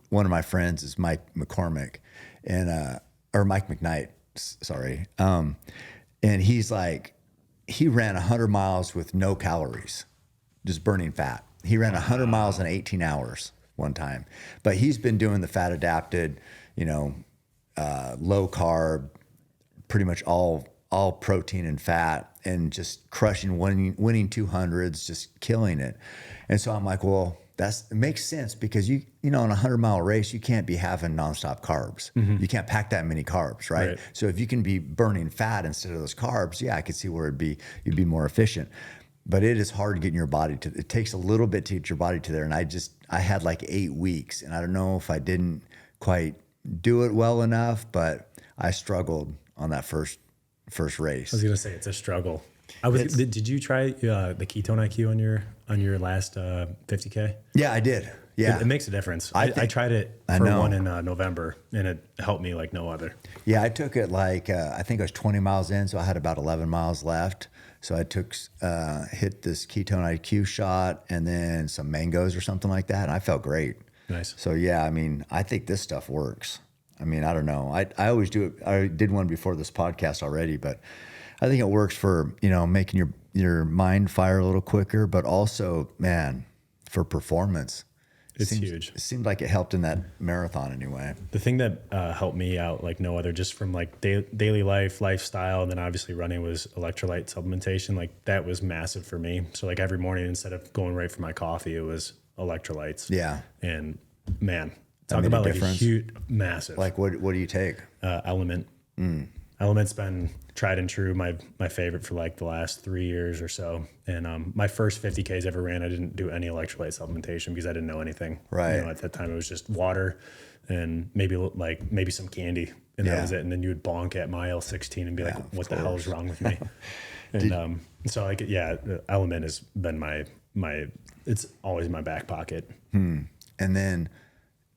one of my friends is Mike McCormick, or Mike McKnight, sorry. And he's like, he ran 100 miles with no calories, just burning fat. He ran 100 miles in 18 hours one time, but he's been doing the fat adapted, you know, low carb, pretty much all protein and fat, and just crushing, winning 200s, just killing it. And so I'm like, well, it makes sense, because you know, in a 100-mile race, you can't be having nonstop carbs. You can't pack that many carbs, right? So if you can be burning fat instead of those carbs, yeah, I could see where you'd be more efficient. But it is hard getting your body to. It takes a little bit to get your body to there. And I had like 8 weeks, and I don't know if I didn't quite do it well enough, but I struggled on that first race. I was gonna say it's a struggle. Did you try the ketone IQ on your last 50K? Yeah, I did. Yeah, it makes a difference. I tried it for one in November, and it helped me like no other. Yeah, I took it like I think I was 20 miles in, so I had about 11 miles left. So I hit this ketone IQ shot, and then some mangoes or something like that, and I felt great. Nice. So yeah, I mean, I think this stuff works. I mean, I don't know. I always do it. I did one before this podcast already, but I think it works for, you know, making your mind fire a little quicker, but also, man, for performance. It's huge. It seemed like it helped in that marathon anyway. The thing that helped me out like no other, just from like daily life, lifestyle, and then obviously running, was electrolyte supplementation. Like that was massive for me. So like every morning, instead of going right for my coffee, it was electrolytes. Yeah. And man, talk about like a huge, massive. Like what do you take? Element. Element's been tried and true, my favorite for like the last 3 years or so. And my first 50Ks ever ran, I didn't do any electrolyte supplementation because I didn't know anything. Right. You know, at that time it was just water and maybe some candy, and that was it. And then you would bonk at mile 16 and be like, "What the hell is wrong with me?" And so like the Element has been my it's always in my back pocket. And then,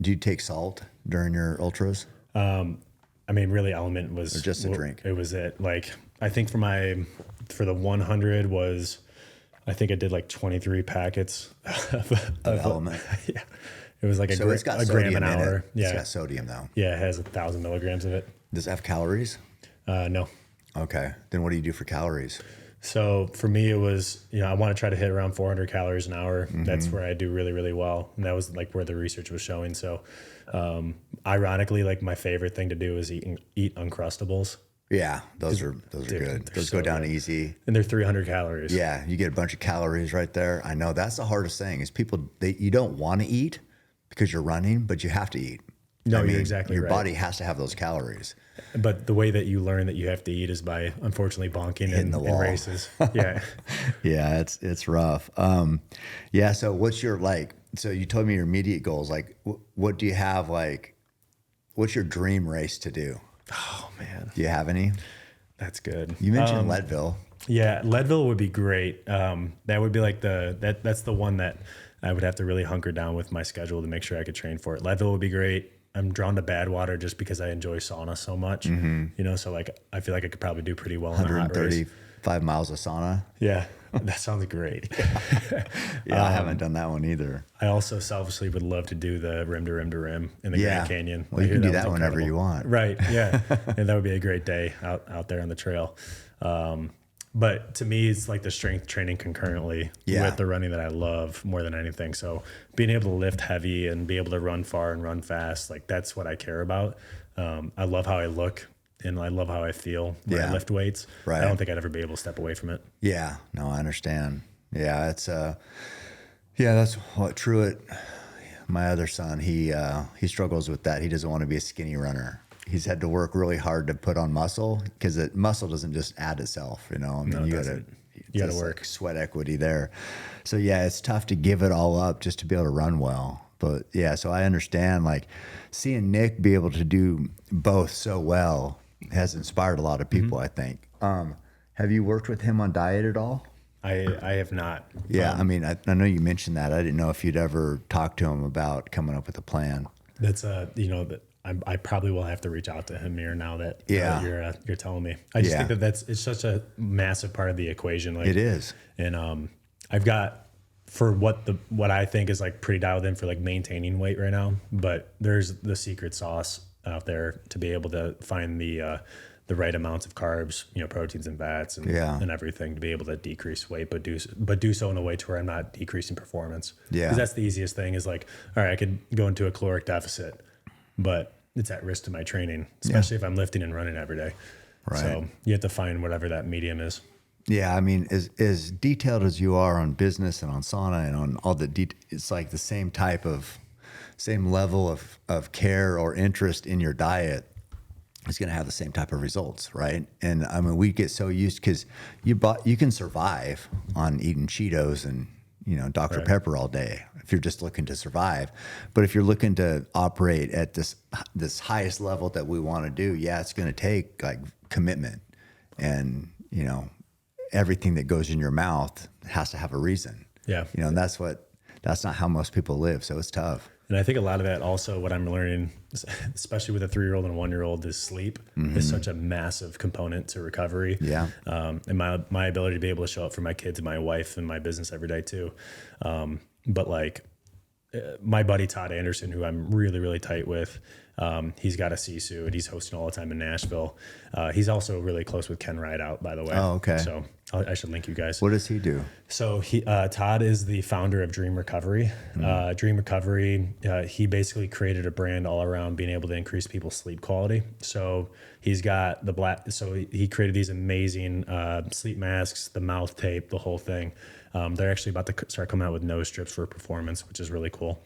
do you take salt during your ultras? I mean, really, Element was or just a drink. It was it. Like, I think for the 100 was, I think I did like 23 packets of Element. Yeah, it was like it's got a gram an hour. Yeah, it's got sodium though. Yeah, it has 1,000 milligrams of it. Does it have calories? No. Okay, then what do you do for calories? So for me, it was, I want to try to hit around 400 calories an hour. That's where I do really, really well. And that was like where the research was showing. So ironically, like my favorite thing to do is eat Uncrustables. Yeah, those are good. Those go down easy. And they're 300 calories. Yeah, you get a bunch of calories right there. I know that's the hardest thing is you don't want to eat because you're running, but you have to eat. No, you're exactly right. Your body has to have those calories. But the way that you learn that you have to eat is by, unfortunately, bonking in races. Yeah. Yeah, it's rough. Yeah, so what's your, so you told me your immediate goals. Like, what do you have, what's your dream race to do? Oh, man. Do you have any? That's good. You mentioned Leadville. Yeah, Leadville would be great. That would be like that's the one that I would have to really hunker down with my schedule to make sure I could train for it. Leadville would be great. I'm drawn to Badwater just because I enjoy sauna so much, so like, I feel like I could probably do pretty well in a hot race. 135 miles of sauna. Yeah. That sounds great. Yeah, I haven't done that one either. I also selfishly would love to do the rim to rim to rim in the Grand Canyon. Well, you can do that whenever you want. Right. Yeah. And that would be a great day out there on the trail. But to me, it's like the strength training concurrently with the running that I love more than anything. So being able to lift heavy and be able to run far and run fast, like that's what I care about. I love how I look and I love how I feel when I lift weights. Right. I don't think I'd ever be able to step away from it. Yeah. No, I understand. Yeah. It's, that's what Truett, my other son, he struggles with that. He doesn't want to be a skinny runner. He's had to work really hard to put on muscle because muscle doesn't just add itself, I mean, you got to work sweat equity there. So yeah, it's tough to give it all up just to be able to run well. But yeah, so I understand, like seeing Nick be able to do both so well has inspired a lot of people, I think. Have you worked with him on diet at all? I have not. Yeah. I mean, I know you mentioned that. I didn't know if you'd ever talked to him about coming up with a plan. That's that I probably will have to reach out to him here now that you're telling me. I just think it's such a massive part of the equation. Like it is. And I've got for what I think is like pretty dialed in for like maintaining weight right now, but there's the secret sauce out there to be able to find the right amounts of carbs, proteins and fats and everything to be able to decrease weight, but do so in a way to where I'm not decreasing performance. Yeah. Because that's the easiest thing is like, all right, I could go into a caloric deficit, but it's at risk to my training, especially if I'm lifting and running every day. Right. So you have to find whatever that medium is. Yeah. I mean, as detailed as you are on business and on sauna and on all it's like the same level of care or interest in your diet is going to have the same type of results. Right. And I mean, we get so used because you can survive on eating Cheetos and, Dr. Pepper all day if you're just looking to survive. But if you're looking to operate at this highest level that we want to do, it's going to take like commitment and, everything that goes in your mouth has to have a reason. Yeah. And that's not how most people live. So it's tough. And I think a lot of that also what I'm learning, especially with a 3-year-old and a 1-year-old, is sleep is such a massive component to recovery. Yeah. And my ability to be able to show up for my kids and my wife and my business every day too. But like my buddy Todd Anderson, who I'm really, really tight with, He's got a SISU and he's hosting all the time in Nashville. He's also really close with Ken Rideout, by the way. Oh, okay. So I should link you guys. What does he do? So Todd is the founder of Dream Recovery. Dream Recovery, he basically created a brand all around being able to increase people's sleep quality. So he's got he created these amazing sleep masks, the mouth tape, the whole thing. They're actually about to start coming out with nose strips for performance, which is really cool.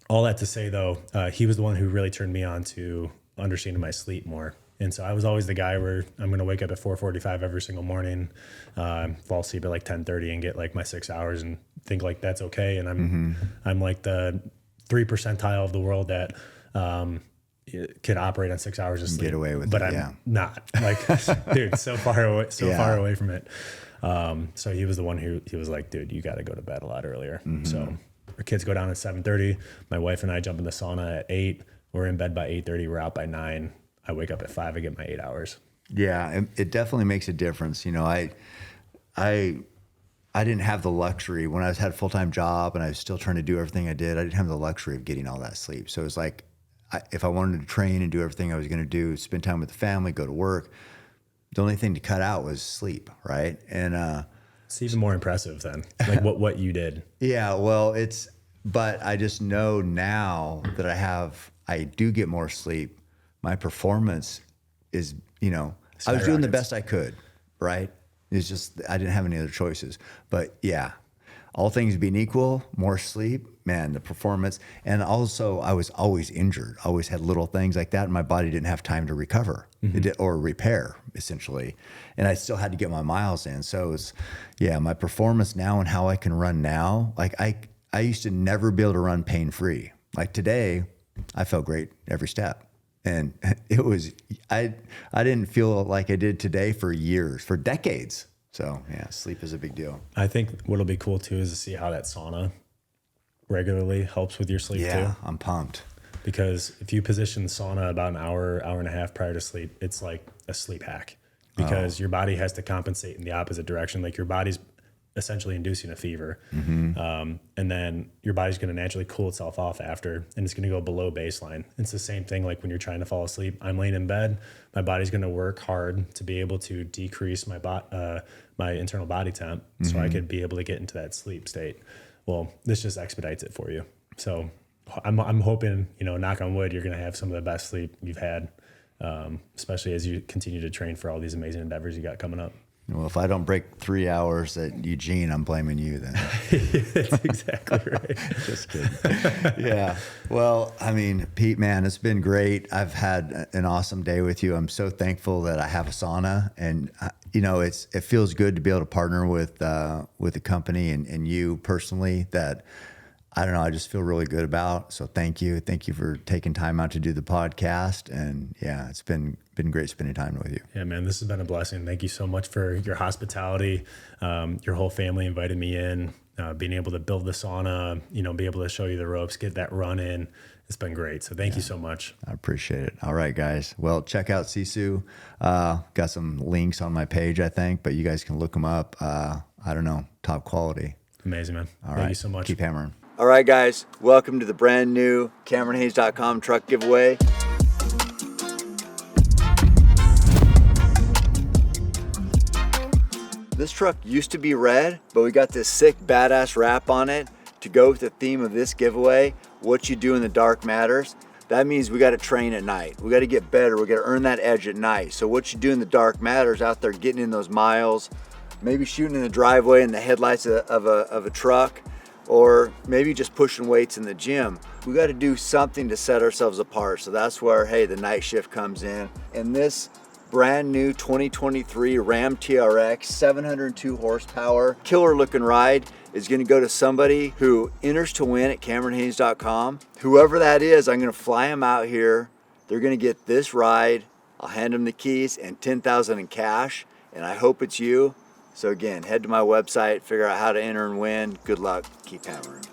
All that to say, though, he was the one who really turned me on to understanding my sleep more. And so I was always the guy where I'm going to wake up at 4:45 every single morning, fall asleep at like 10:30 and get like my 6 hours and think like that's okay. And I'm like the 3 percentile of the world that can operate on 6 hours of sleep. Get away with but it, I'm not. Like, dude, so far away from it. So he was the one who he was like, dude, you got to go to bed a lot earlier. So our kids go down at 7:30. My wife and I jump in the sauna at 8. We're in bed by 8:30. We're out by 9. I wake up at 5. I get my 8 hours. Yeah, it definitely makes a difference. You know, I didn't have the luxury when I had a full-time job and I was still trying to do everything I did. I didn't have the luxury of getting all that sleep. So it was like, if I wanted to train and do everything I was going to do, spend time with the family, go to work, the only thing to cut out was sleep, right? And it's even more impressive than like what you did. Yeah, well, but I just know now that I do get more sleep. My performance is, I was doing the best I could, right? It's just, I didn't have any other choices. But yeah, all things being equal, more sleep, man, the performance. And also I was always injured, always had little things like that. And my body didn't have time to recover or repair, essentially. And I still had to get my miles in. So my performance now and how I can run now, like I used to never be able to run pain-free. Like today, I felt great every step. And it was, I didn't feel like I did today for years, for decades. So yeah, sleep is a big deal. I think what'll be cool too is to see how that sauna regularly helps with your sleep too. Yeah, I'm pumped. Because if you position the sauna about an hour and a half prior to sleep, it's like a sleep hack because your body has to compensate in the opposite direction. Like your body's essentially inducing a fever. And then your body's going to naturally cool itself off after, and it's going to go below baseline. It's the same thing like when you're trying to fall asleep. I'm laying in bed, my body's going to work hard to be able to decrease my internal body temp so I could be able to get into that sleep state. Well, this just expedites it for you. So I'm hoping, knock on wood, you're going to have some of the best sleep you've had, especially as you continue to train for all these amazing endeavors you got coming up. Well, if I don't break 3 hours at Eugene, I'm blaming you then. That's exactly right. Just kidding. Yeah. Well, I mean, Pete, man, it's been great. I've had an awesome day with you. I'm so thankful that I have a sauna, and it feels good to be able to partner with the company and you personally that I don't know, I just feel really good about. So thank you. Thank you for taking time out to do the podcast. And yeah, it's been great spending time with you. Yeah, man, this has been a blessing. Thank you so much for your hospitality. Your whole family invited me in, being able to build the sauna, be able to show you the ropes, get that run in. It's been great. So thank you so much. I appreciate it. All right, guys. Well, check out SISU. Got some links on my page, I think, but you guys can look them up. I don't know, top quality. Amazing, man. All Thank you so much. Keep hammering. All right, guys. Welcome to the brand new CameronHayes.com truck giveaway. This truck used to be red, but we got this sick, badass wrap on it to go with the theme of this giveaway. What you do in the dark matters. That means we got to train at night. We got to get better. We got to earn that edge at night. So what you do in the dark matters. Out there getting in those miles, maybe shooting in the driveway in the headlights of a truck, or maybe just pushing weights in the gym. We got to do something to set ourselves apart. So that's where, hey, the night shift comes in. And this brand new 2023 Ram TRX, 702 horsepower, killer looking ride is going to go to somebody who enters to win at CameronHayes.com. Whoever that is, I'm going to fly them out here. They're going to get this ride. I'll hand them the keys and $10,000 in cash. And I hope it's you. So again, head to my website, figure out how to enter and win. Good luck. Keep hammering.